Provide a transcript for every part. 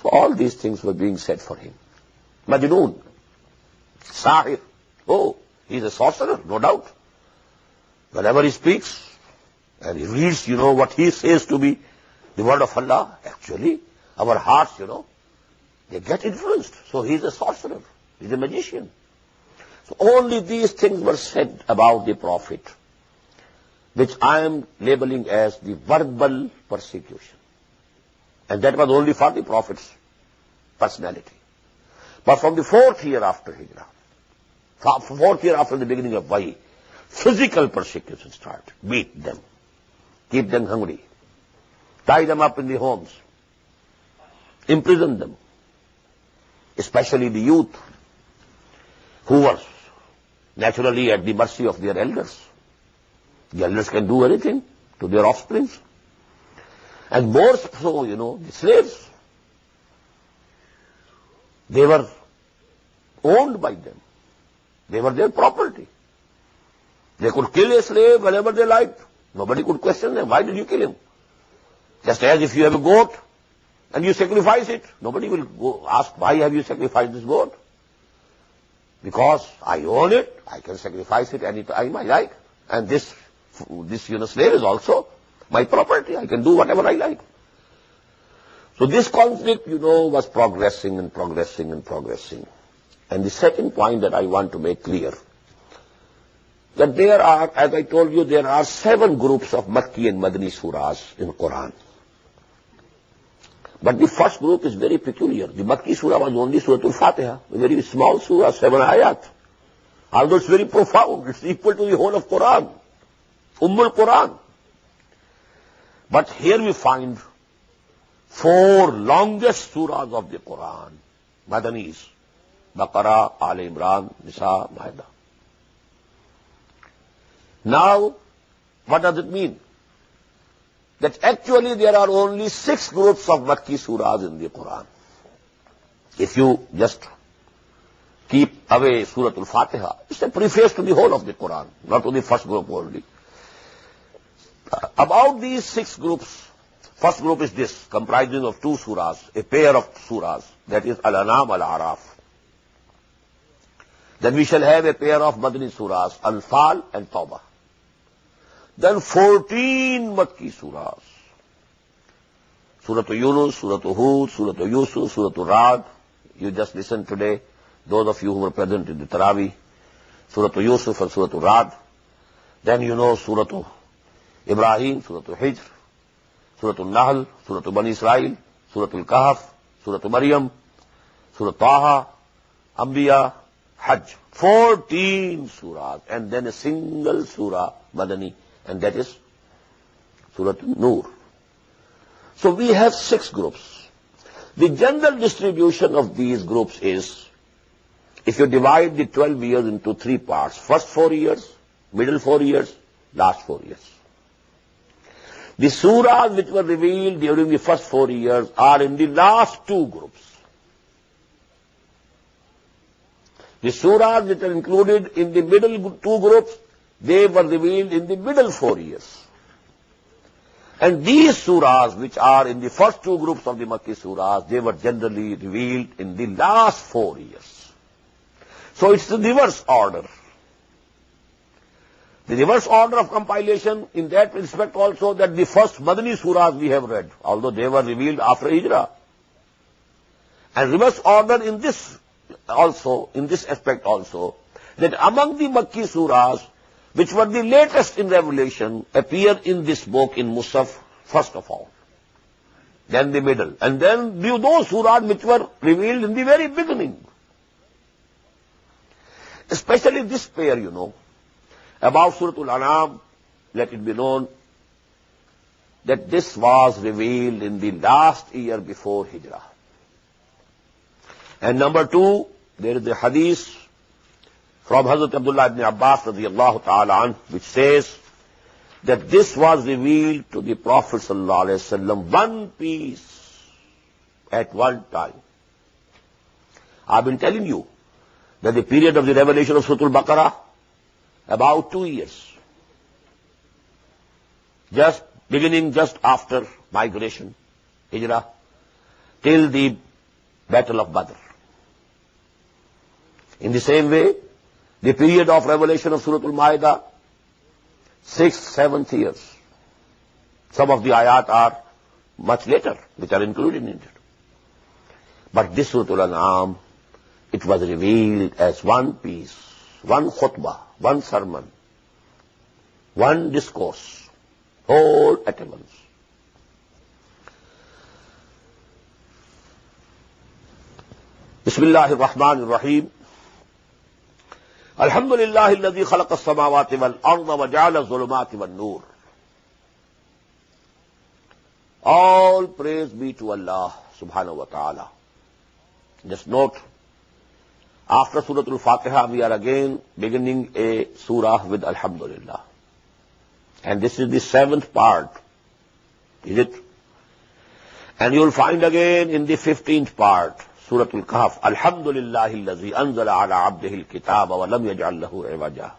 So all these things were being said for him. Majnoon, Sahir, oh, he's a sorcerer, no doubt. Whenever he speaks, and he reads, what he says to be the word of Allah, actually, our hearts, they get influenced. So he's a sorcerer, he's a magician. So only these things were said about the Prophet, which I am labeling as the verbal persecution. And that was only for the Prophet's personality. But from the 4th year after Hijrah, 4th year after the beginning of Wahi, physical persecution started. Beat them, keep them hungry, tie them up in the homes, imprison them, especially the youth, who were naturally at the mercy of their elders. The elders can do anything to their offspring. And more so, the slaves. They were owned by them. They were their property. They could kill a slave whenever they liked. Nobody could question them. Why did you kill him? Just as if you have a goat and you sacrifice it, nobody will go ask, why have you sacrificed this goat? Because I own it, I can sacrifice it any time I like. And this slave is also my property. I can do whatever I like. So this conflict, was progressing and progressing and progressing. And the second point that I want to make clear, that there are, as I told you, there are 7 groups of Makki and Madani surahs in Quran. But the first group is very peculiar. The Makki surah was only Surah Al-Fatiha, a very small surah, 7 ayat. Although it's very profound, it's equal to the whole of Quran, Quran. But here we find 4 longest surahs of the Quran, Madanis, Baqarah, Al Imran, Nisa, Maida. Now, what does it mean? That actually there are only 6 groups of Makki surahs in the Quran. If you just keep away Surah Al-Fatiha, it's a preface to the whole of the Quran, not to the first group only. About these 6 groups, first group is this, comprising of 2 surahs, a pair of surahs, that is Al-Anam, Al-Araf. Then we shall have a pair of Madani surahs, Al-Fal and Tawbah. Then 14 Makki surahs. Surah Yunus, Surah Hud, Surah Yusuf, Surah Ra'd. You just listened today, those of you who were present in the Taraweeh, Surah Yusuf and Surah Ra'd. Then Surah Ibrahim, Surah Hijr, Surah Nahl, Surah Bani Israel, Surah Al-Kahf, Surah Maryam, Surah Taha, Anbiya, Hajj. 14 surahs, and then a single surah, Madani, and that is Surah Nur. So we have 6 groups. The general distribution of these groups is, if you divide the 12 years into 3 parts, first 4 years, middle 4 years, last 4 years. The surahs which were revealed during the first 4 years are in the last 2 groups. The surahs which are included in the middle 2 groups, they were revealed in the middle 4 years. And these surahs which are in the first 2 groups of the Makki surahs, they were generally revealed in the last 4 years. So it's the reverse order. The reverse order of compilation in that respect also, that the first Madani surahs we have read, although they were revealed after Hijrah. And reverse order in this also, in this aspect also, that among the Makki surahs, which were the latest in revelation, appear in this book in Musaf first of all, then the middle, and then those surahs which were revealed in the very beginning. Especially this pair, about Surah Al-Anam, let it be known that this was revealed in the last year before Hijrah. And number 2, there is the hadith from Hazrat Abdullah ibn Abbas radiyallahu ta'ala anh, which says that this was revealed to the Prophet sallallahu alayhi wasallam, one piece at one time. I've been telling you that the period of the revelation of Surah Al-Baqarah, about 2 years. Beginning just after migration, Hijrah, till the Battle of Badr. In the same way, the period of revelation of Surah Al-Ma'idah, 6th, 7th years. Some of the ayat are much later, which are included in it. But this Surah Al-An'am, it was revealed as one piece, one khutbah, one sermon, one discourse, all at once. Bismillahir Rahmanir Rahim. Alhamdulillahi alladhi khalaqa as-samawati wal arda wa ja'ala az-zulumati wan nur. All praise be to Allah subhanahu wa ta'ala. Just note, after Surah Al-Fatiha, we are again beginning a surah with Alhamdulillah. And this is the 7th part, is it? And you will find again in the 15th part, Surah Al-Kahf, Alhamdulillahi allazi anzala ala abdihi al-kitaba wa lam yaj'al lahu iwaja.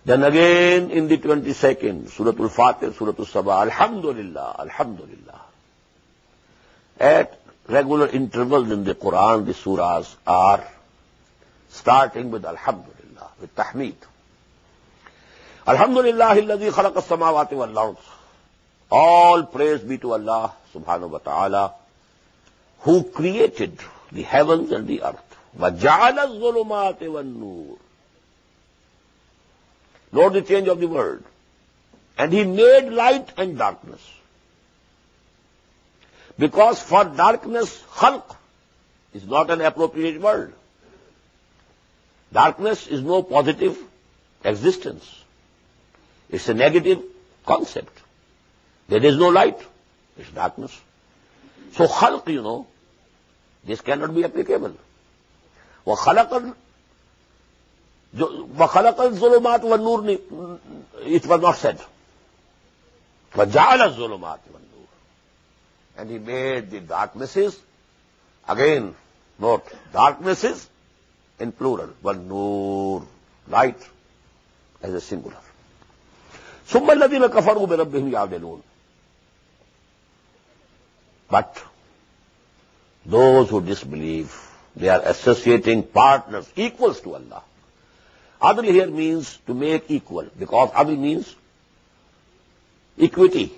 Then again in the 22nd, Surah Al-Fatih, Surah Al-Sabah, Alhamdulillah, Alhamdulillah. At regular intervals in the Quran, the surahs are starting with Alhamdulillah, with Tahmeed. Alhamdulillahi alladhi khalaqa as-samawati wal ard. All praise be to Allah subhanahu wa ta'ala, who created the heavens and the earth. وَجَعَلَ الظُّلُمَاتِ وَالنُّورِ. Note the change of the word. And he made light and darkness. Because for darkness, khalq is not an appropriate word. Darkness is no positive existence. It's a negative concept. There is no light. It's darkness. So khalq, you know, this cannot be applicable. وَخَلَقَ الظُّلُمَاتِ وَالنُّورِ, it was not said. وَجَعَلَ الظُّلُمَاتِ وَالنُّورِ. And he made the darknesses, again, note, darknesses in plural, وَالنُّورِ, light as a singular. ثُمَّ الَّذِينَ كَفَرُوا بِرَبِّهِمْ يَعْدِلُونَ. But those who disbelieve, they are associating partners, equals to Allah. Adl here means to make equal, because adl means equity.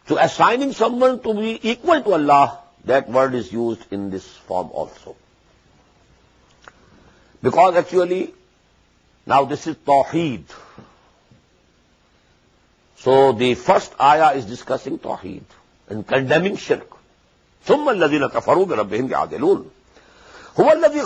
To assigning someone to be equal to Allah, that word is used in this form also. Because actually, now this is Tawheed. So the first ayah is discussing Tawheed and condemning shirk. ثُمَّ الَّذِينَ كَفَرُوا بِرَبِّهِمْ يَعْدِلُونَ. هُوَ الَّذِي